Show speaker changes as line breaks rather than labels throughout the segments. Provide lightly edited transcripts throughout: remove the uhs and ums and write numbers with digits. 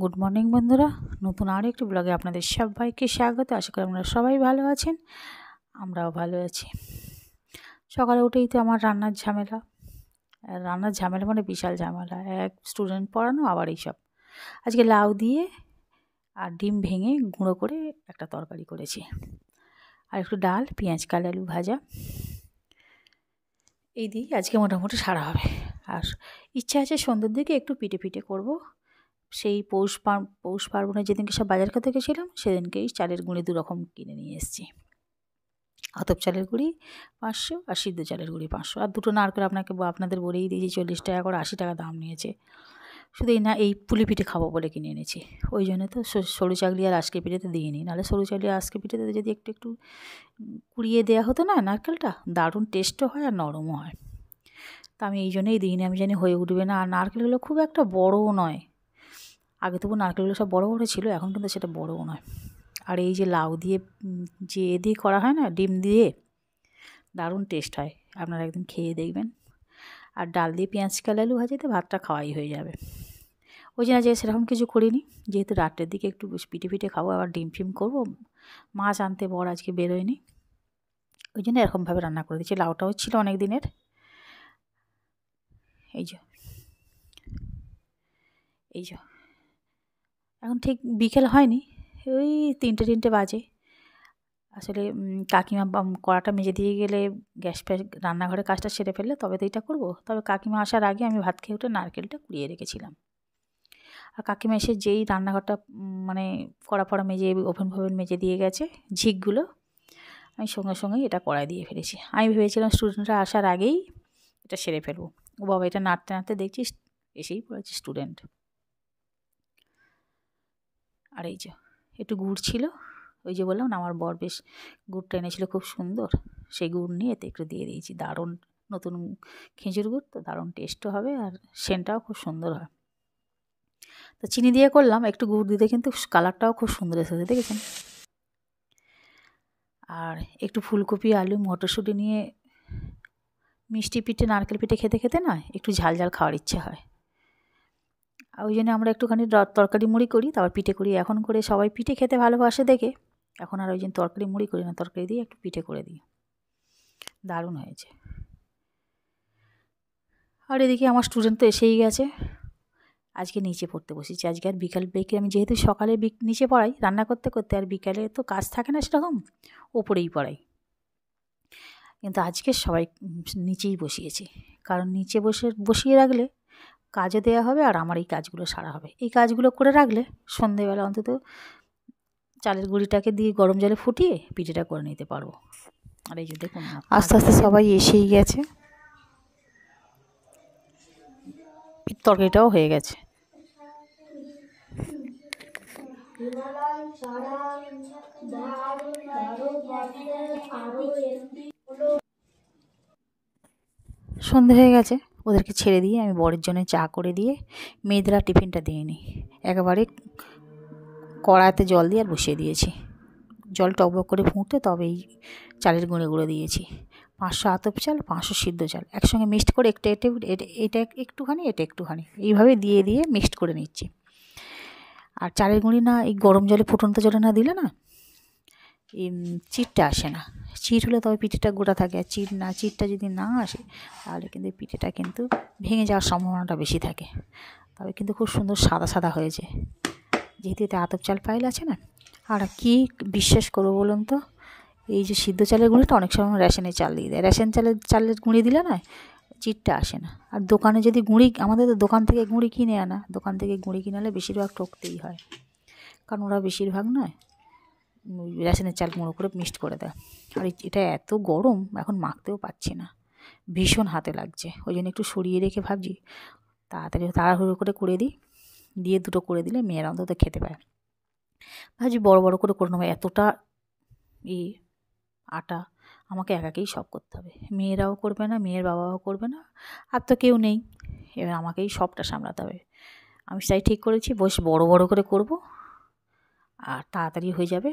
Good morning বন্ধুরা, নতুন আরও একটি ব্লগে আপনাদের সবাইকে স্বাগত। আশা করি আপনারা সবাই ভালো আছেন, আমরাও ভালো আছি। সকালে উঠেই তো আমার রান্নার ঝামেলা মানে বিশাল ঝামেলা। এক স্টুডেন্ট পড়ানো, আবার এইসব। আজকে লাউ দিয়ে আর ডিম ভেঙে গুঁড়ো করে একটা তরকারি করেছি, আর একটু ডাল, পেঁয়াজ কালি আলু ভাজা, এই দিয়েই আজকে মোটামুটি সারা হবে। আর ইচ্ছা আছে সন্ধ্যের দিকে একটু পিঠে করব। সেই পৌষ পার্বণের যেদিনকে সব বাজার করতে গেছিলাম, সেদিনকেই চালের গুঁড়ি দুরকম কিনে নিয়ে এসেছি। আতপ চালের গুঁড়ি 500 আর সিদ্ধ চালের গুঁড়ি 500, আর দুটো নারকেল আপনাদের বলেই দিয়েছি 40 টাকা করে, 80 টাকা দাম নিয়েছে। শুধু এই পুলি পিঠে খাবো বলে কিনে এনেছি। ওই জন্য তো সরু চাকলি আর আজকে পিঠেতে দিইনি, নাহলে সরু চাকলি আর আজকে পিঠেতে যদি একটু কুড়িয়ে দেওয়া হতো না নারকেলটা, দারুণ টেস্টও হয় আর নরমও হয়। তা আমি এই জন্যই দিইনি, আমি জানি হয়ে উঠবে না। আর নারকেলগুলো খুব একটা বড়ও নয়, আগে তবু নারকেলগুলো সব বড় বড় ছিল, এখন কিন্তু সেটা বড়ও নয়। আর এই যে লাউ দিয়ে যে দিয়ে করা হয় না, ডিম দিয়ে, দারুণ টেস্ট হয়। আপনারা একদিন খেয়ে দেখবেন। আর ডাল দিয়ে পেঁয়াজ কালি আলু ভাজিতে ভাতটা খাওয়াই হয়ে যাবে। ওই জন্য আজকে সেরকম কিছু করিনি, যেহেতু রাতের দিকে একটু পিঠে খাবো, আবার ডিম করবো। মাছ আনতে বড় আজকে বেরোয়নি, ওই জন্য এরকমভাবে রান্না করে দিচ্ছি। লাউটাও ছিল অনেক দিনের। এই যে এখন ঠিক বিকেল হয়নি, ওই 3টে বাজে। আসলে কাকিমা কড়াটা মেজে দিয়ে গেলে গ্যাস রান্নাঘরের কাজটা সেরে ফেললে তবে তো এটা করবো। তবে কাকিমা আসার আগে আমি ভাত খেয়ে উঠে নারকেলটা কুড়িয়ে রেখেছিলাম। আর কাকিমা এসে যেই রান্নাঘরটা মানে কড়া মেজে ওভেন মেজে দিয়ে গেছে, ঝিকগুলো আমি সঙ্গে এটা কড়াই দিয়ে ফেলেছি। আমি ভেবেছিলাম স্টুডেন্টরা আসার আগেই এটা সেরে ফেলবো। ও বাবা, এটা নাড়তে দেখছি এসেই পড়েছে স্টুডেন্ট। আর এই যে একটু গুড় ছিল, ওই যে বললাম না আমার বর বেশ গুড়টা এনেছিল খুব সুন্দর, সেই গুড় নিয়ে এতে একটু দিয়ে দিয়েছি। দারুণ নতুন খেজুর গুড় তো, দারুণ টেস্টও হবে আর সেন্টটাও খুব সুন্দর হয়। তো চিনি দিয়ে করলাম, একটু গুড় দিতে কিন্তু কালারটাও খুব সুন্দর এসেছে, দেখেছেন। আর একটু ফুলকপি আলু মটরশুঁটি নিয়ে মিষ্টি পিঠে নারকেল পিঠে খেতে না একটু ঝাল খাওয়ার ইচ্ছে হয়। আর ওই জন্য আমরা একটুখানি তরকারি মুড়ি করি, তারপর পিঠে করি। এখন করে সবাই পিঠে খেতে ভালোবাসে দেখে এখন আর ওই জন্য তরকারি মুড়ি করি না, তরকারি দিয়ে একটু পিঠে করে দিই। দারুণ হয়েছে। আর এদিকে আমার স্টুডেন্ট তো এসেই গেছে। আজকে নিচে পড়তে বসেছি। আজকে আর বিকাল বেঁকে আমি যেহেতু সকালে নিচে পড়াই রান্না করতে আর বিকালে তো কাজ থাকে না সেরকম, ওপরেই পড়াই। কিন্তু আজকে সবাই নিচেই বসিয়েছি, কারণ নিচে বসিয়ে রাখলে কাজও দেওয়া হবে আর আমার এই কাজগুলো সারা হবে। এই কাজগুলো করে রাখলে সন্ধেবেলা অন্তত চালের গুঁড়িটাকে দিয়ে গরম জলে ফুটিয়ে পিঠেটা করে নিতে পারবো। আর এই যে দেখুন, আস্তে আস্তে সবাই এসেই গেছে, তরকারিটাও হয়ে গেছে। সন্ধে হয়ে গেছে, ওদেরকে ছেড়ে দিয়ে আমি বরের জন্য চা করে দিয়ে মেয়েদেরা টিফিনটা দিয়ে নিই। একেবারে কড়াইতে জল দিয়ে আর বসিয়ে দিয়েছি, জল টকবক করে ফুটে তবেই চালের গুঁড়ো দিয়েছি। 500 আতপ চাল, 500 সিদ্ধ চাল একসঙ্গে মিক্সড করে এটা একটুখানি এটা একটুখানি এইভাবে দিয়ে মিক্সড করে নিচ্ছি। আর চালের গুঁড়ি না এই গরম জলে ফুটন্ত জলে না দিলে না এই চিটটা আসে না। চিট হলে তবে পিঠেটা গোটা থাকে, আর চিটটা যদি না আসে তাহলে কিন্তু পিঠেটা কিন্তু ভেঙে যাওয়ার সম্ভাবনাটা বেশি থাকে। তবে কিন্তু খুব সুন্দর সাদা হয়েছে, যেহেতু এতে আতপ চাল পাইল আছে না। আর কি বিশ্বাস করবো বলুন তো, এই যে সিদ্ধ চালের গুঁড়িটা অনেক সময় রেশনের চাল দিয়ে দেয়, রেশন চালের গুঁড়ি দিলে না চিটটা আসে না। আর দোকানে যদি আমাদের তো দোকান থেকে গুঁড়ি কিনে আনা, দোকান থেকে গুঁড়ি কিনে আনলে বেশিরভাগ ঠকতেই হয়, কারণ ওরা বেশিরভাগ নয় রেশনের চাল গুঁড়ো করে মিক্সড করে দেয়। আর এটা এত গরম এখন মাখতেও পাচ্ছি না, ভীষণ হাতে লাগছে। ওই জন্য একটু সরিয়ে রেখে ভাবছি তাড়াহুড়ো করে দিয়ে দুটো করে দিলে মেয়েরা অন্তত খেতে পায়। ভাবছি বড় করে নেবো, এতটা আটা আমাকে একাকেই সব করতে হবে। মেয়েরাও করবে না, মেয়ের বাবাও করবে না, আর তো কেউ নেই, এবার আমাকেই সবটা সামলাতে হবে। আমি তাই ঠিক করেছি বড় করে করব, আর তাড়াতাড়ি হয়ে যাবে।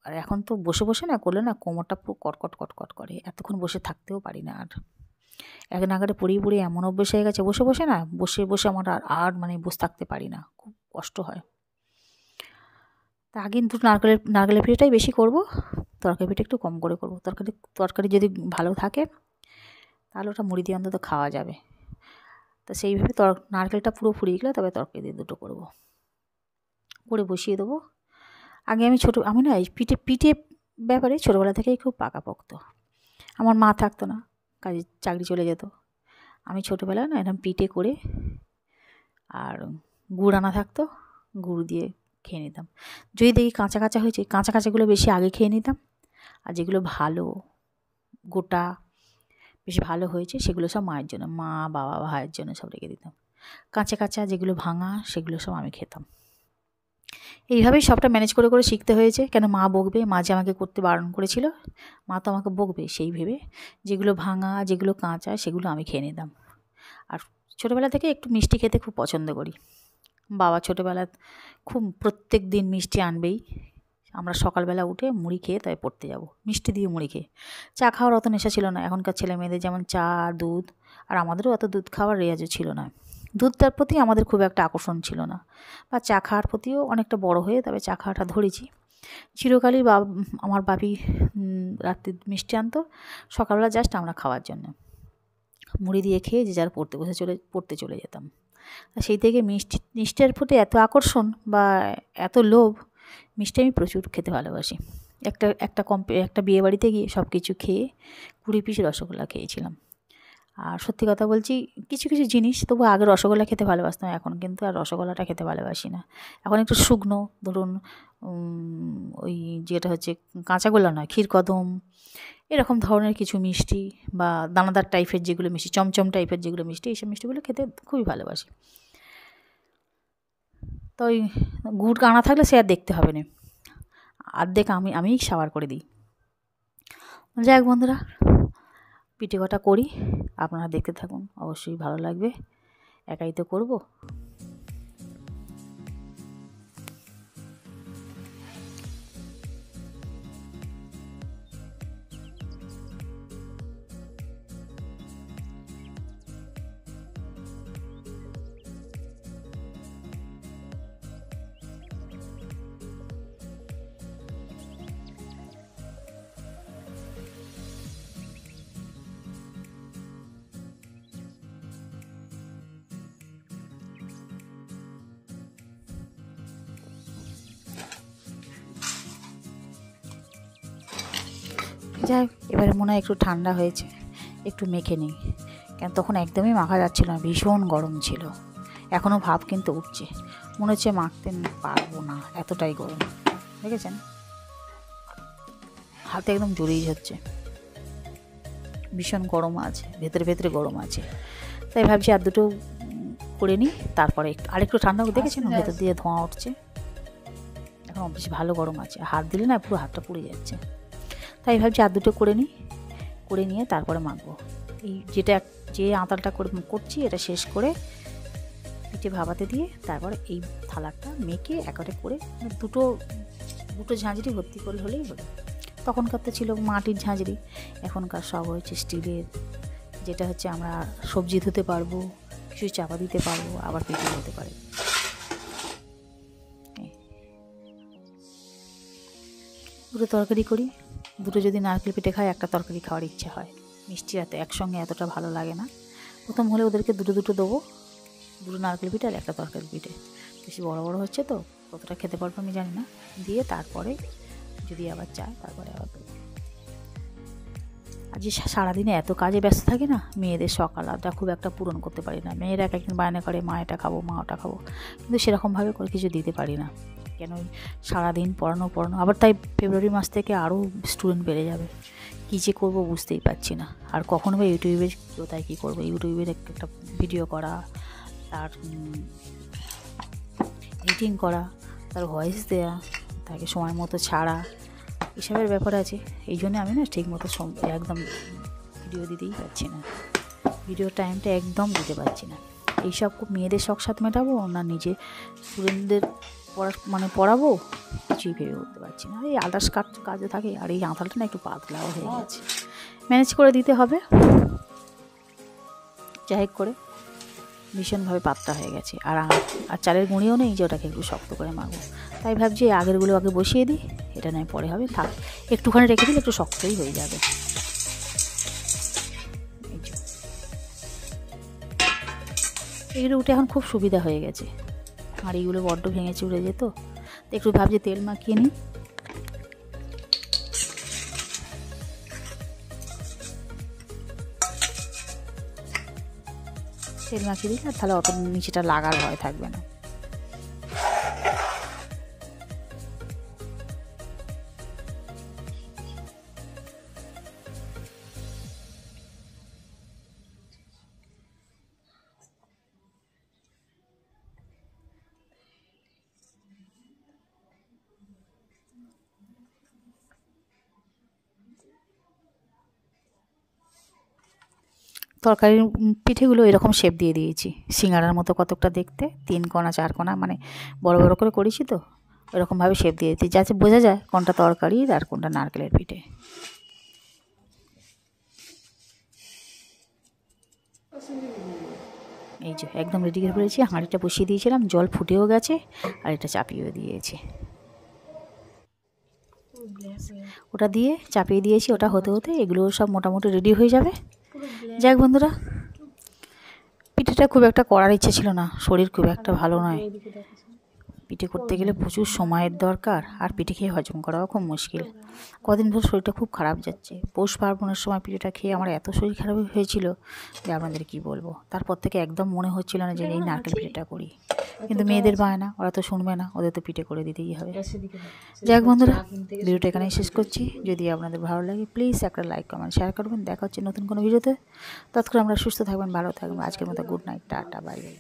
আর এখন তো বসে না করলে না কোমরটা পুরো কটকট করে, এতক্ষণ বসে থাকতেও পারি না। আর এক নাগারে পড়িয়ে পড়িয়ে এমন অভ্যেস হয়ে গেছে, বসে বসে না, বসে বসে আমার আর মানে বসে থাকতে পারি না, খুব কষ্ট হয়। তা আগে কিন্তু নারকেলের পিঠেটাই বেশি করব, তরকারি পিঠে একটু কম করে করব। তরকারি যদি ভালো থাকে তাহলে ওটা মুড়ি দিয়ে অন্তত খাওয়া যাবে। তা সেইভাবে নারকেলটা পুরো ফুরিয়ে গেলে তবে তরকারি দিয়ে দুটো করব, করে বসিয়ে দেবো। আগে আমি না এই পিঠে ব্যাপারে ছোটোবেলা থেকেই খুব পাকাপোক্ত। আমার মা থাকতো না, কাজে চাকরি চলে যেত। আমি ছোটোবেলায় না এরকম পিঠে করে, আর গুড় আনা থাকতো, গুড় দিয়ে খেয়ে নিতাম। যদি দেখি কাঁচা কাঁচা হয়েছে, কাঁচা কাঁচাগুলো বেশি আগে খেয়ে নিতাম, আর যেগুলো ভালো গোটা বেশ ভালো হয়েছে সেগুলো সব মায়ের জন্য, মা বাবা ভাইয়ের জন্য সব রেখে দিতাম। কাঁচা কাঁচা যেগুলো ভাঙা সেগুলো সব আমি খেতাম। এইভাবেই সবটা ম্যানেজ করে করে শিখতে হয়েছে। কেন মা বকবে, মা যে আমাকে করতে বারণ করেছিল, মা তো আমাকে বকবে সেই ভেবে যেগুলো ভাঙা যেগুলো কাঁচা সেগুলো আমি খেয়ে নিতাম। আর ছোটোবেলা থেকে একটু মিষ্টি খেতে খুব পছন্দ করি। বাবা ছোটোবেলা খুব প্রত্যেক দিন মিষ্টি আনবেই। আমরা সকালবেলা উঠে মুড়ি খেয়ে তাই পড়তে যাব, মিষ্টি দিয়ে মুড়ি খেয়ে। চা খাওয়ার অত নেশা ছিল না এখনকার ছেলে মেয়েদের যেমন চা দুধ, আর আমাদেরও অত দুধ খাওয়ার রেওয়াজও ছিল না। দুধটার প্রতি আমাদের খুব একটা আকর্ষণ ছিল না, বা চা খাওয়ার প্রতিও অনেকটা বড় হয়ে তবে চা খাওয়াটা ধরেছি। চিরকালই আমার বাপি রাত্রি মিষ্টি আনতো, সকালবেলা জাস্ট আমরা খাওয়ার জন্য। মুড়ি দিয়ে খেয়ে যে যার পড়তে চলে যেতাম। সেই থেকে মিষ্টির প্রতি এত আকর্ষণ বা এত লোভ, মিষ্টি আমি প্রচুর খেতে ভালোবাসি। একটা বিয়ে বাড়িতে গিয়ে সব কিছু খেয়ে 20 পিস রসগোল্লা খেয়েছিলাম। আর সত্যি কথা বলছি, কিছু কিছু জিনিস তবু আগে রসগোল্লা খেতে ভালোবাসতাম, এখন কিন্তু আর রসগোল্লাটা খেতে ভালোবাসি না। এখন একটু শুকনো, ধরুন ওই যেটা হচ্ছে কাঁচাগোল্লা নয়, ক্ষীরকদম, এরকম ধরনের কিছু মিষ্টি বা দানাদার টাইপের যেগুলো মিষ্টি, চমচম টাইপের যেগুলো মিষ্টি, এইসব মিষ্টিগুলো খেতে খুবই ভালোবাসি। তো ওই গুড় আনা থাকলে সে আর দেখতে হবে না, অর্ধেক আমিই সাবার করে দিই। যাই হোক বন্ধুরা, পিঠে কটা করি, আপনারা দেখতে থাকুন, অবশ্যই ভালো লাগবে। একাই তো করবো। যাই হোক, এবারে মনে হয় একটু ঠান্ডা হয়েছে, একটু মেখে নিই। কেন তখন একদমই মাখা যাচ্ছিল না, ভীষণ গরম ছিল। এখনও ভাব কিন্তু উঠছে, মনে হচ্ছে মাখতে পারবো না, এতটাই গরম। দেখেছেন, হাতে একদম জড়িয়ে যাচ্ছে, ভীষণ গরম আছে, ভেতরে ভেতরে গরম আছে। তাই ভাবছি আর দুটো করে নিই, তারপরে আরেকটু ঠান্ডা। দেখেছেন ভেতর দিয়ে ধোঁয়া উঠছে, এখন বেশ ভালো গরম আছে, হাত দিলে না পুরো হাতটা পুড়ে যাচ্ছে। তাই ভাবছি আর দুটো করে নিয়ে তারপরে মাখবো। এই যে আঁতালটা করছি এটা শেষ করে পিঠে ভাপাতে দিয়ে তারপরে এই থালাটা মেখে একেবারে করে দুটো ঝাঁঝরি ভর্তি করলে হলেই হলো। তখনকার তো ছিল মাটির ঝাঁঝরি, এখনকার সব হয়েছে স্টিলের, যেটা হচ্ছে আমরা সবজি ধুতে পারবো, কিছু চাপা দিতে পারবো, আবার পিঠে হতে পারে। দুটো তরকারি করি, দুটো যদি নারকেল পিঠে খাই, একটা তরকারি খাওয়ার ইচ্ছা হয়। মিষ্টি এত একসঙ্গে এতটা ভালো লাগে না। প্রথম হলে ওদেরকে দুটো দেবো, দুটো নারকেল পিঠে আর একটা তরকারি পিঠে। বেশি বড় বড় হচ্ছে তো কতটা খেতে পারবো আমি জানি না, দিয়ে তারপরে যদি আবার চায় তারপরে আবার দেবো। আর যে সারাদিনে এত কাজে ব্যস্ত থাকে না, মেয়েদের সকাল আড্ডা খুব একটা পূরণ করতে পারি না। মেয়েরা এক একদিন বায়না করে মা এটা খাবো, মা ওটা খাবো, কিন্তু সেরকমভাবে করে কিছু দিতে পারি না। কেন সারাদিন পড়ানো, আবার তাই ফেব্রুয়ারি মাস থেকে আরও স্টুডেন্ট বেড়ে যাবে, কী যে করবো বুঝতেই পারছি না। আর কখনো বা ইউটিউবে কোথায় কী করবো, ইউটিউবের একটা ভিডিও করা, তার এডিটিং করা, তার ভয়েস দেওয়া, তাকে সময় মতো ছাড়া, এসবের ব্যাপার আছে। এই জন্য আমি না ঠিক মতো একদম ভিডিও দিতেই পারছি না, ভিডিও টাইমটা একদম দিতে পারছি না। এইসব খুব মেয়েদের শখ সাথ মেটাবো না নিজে স্টুডেন্টদের পড়াবো, কিছুই ভেবে উঠতে পারছি না। এই আদার্স কাজও থাকে, আর এই আঁতালটা না একটু পাতলাও হয়ে গেছে, ম্যানেজ করে দিতে হবে। যাই হোক করে ভীষণভাবে পাতলা হয়ে গেছে। আর চালের গুঁড়িও নেই যে ওটাকে একটু শক্ত করে মাখবো, তাই ভাবছি আগেরগুলো আগে বসিয়ে দিই, এটা নয় পরে হবে, থাক একটুখানি রেখে দিলে একটু শক্তই হয়ে যাবে। এগুলো উঠে এখন খুব সুবিধা হয়ে গেছে, আর এইগুলো বড্ড ভেঙে চুড়ে যেত, তো একটু ভাবছি তেল মাখিয়ে নিই। তেল মাখিয়ে দিলে আর তাহলে অত নিচেটা লাগার ভয় থাকবে না। তরকারির পিঠেগুলো এরকম শেপ দিয়ে দিয়েছি, সিঙ্গারার মতো কতকটা দেখতে, 3 কোণা 4 কোণা, মানে বড় বড় করে করেছি তো, এরকমভাবে শেপ দিয়ে দিয়েছি যাতে বোঝা যায় কোনটা তরকারির আর কোনটা নারকেলের পিঠে। এই যে একদম রেডি করে ফেলেছি, হাঁড়িটা বসিয়ে দিয়েছিলাম, জল ফুটেও গেছে, আর এটা চাপিয়েও দিয়েছি, ওটা দিয়ে চাপিয়ে দিয়েছি। ওটা হতে হতে এগুলো সব মোটামুটি রেডি হয়ে যাবে। যাক বন্ধুরা, পিঠেটা খুব একটা করার ইচ্ছে ছিল না, শরীর খুব একটা ভালো নয়, পিঠে করতে গেলে প্রচুর সময়ের দরকার, আর পিঠে খেয়ে হজম করাও খুব মুশকিল। কদিন ধরে শরীরটা খুব খারাপ যাচ্ছে, পৌষ পার্বণের সময় পিঠেটা খেয়ে আমার এত শরীর খারাপ হয়েছিল যে আপনাদের কি বলবো। তারপর থেকে একদম মনে হচ্ছিল না যে এই নারকেল পিঠেটা করি, কিন্তু মেয়েদের বায়না, ওরা তো শুনবে না, ওদের তো পিঠে করে দিতেই হবে। যাক বন্ধুরা, ভিডিওটা এখানেই শেষ করছি। যদি আপনাদের ভালো লাগে প্লিজ একটা লাইক কমেন্ট শেয়ার করবেন। দেখা হচ্ছে নতুন কোনো ভিডিওতে, ততক্ষণ আমরা সুস্থ থাকবেন, ভালো থাকবেন। আজকের মতো good night, tata, bye bye.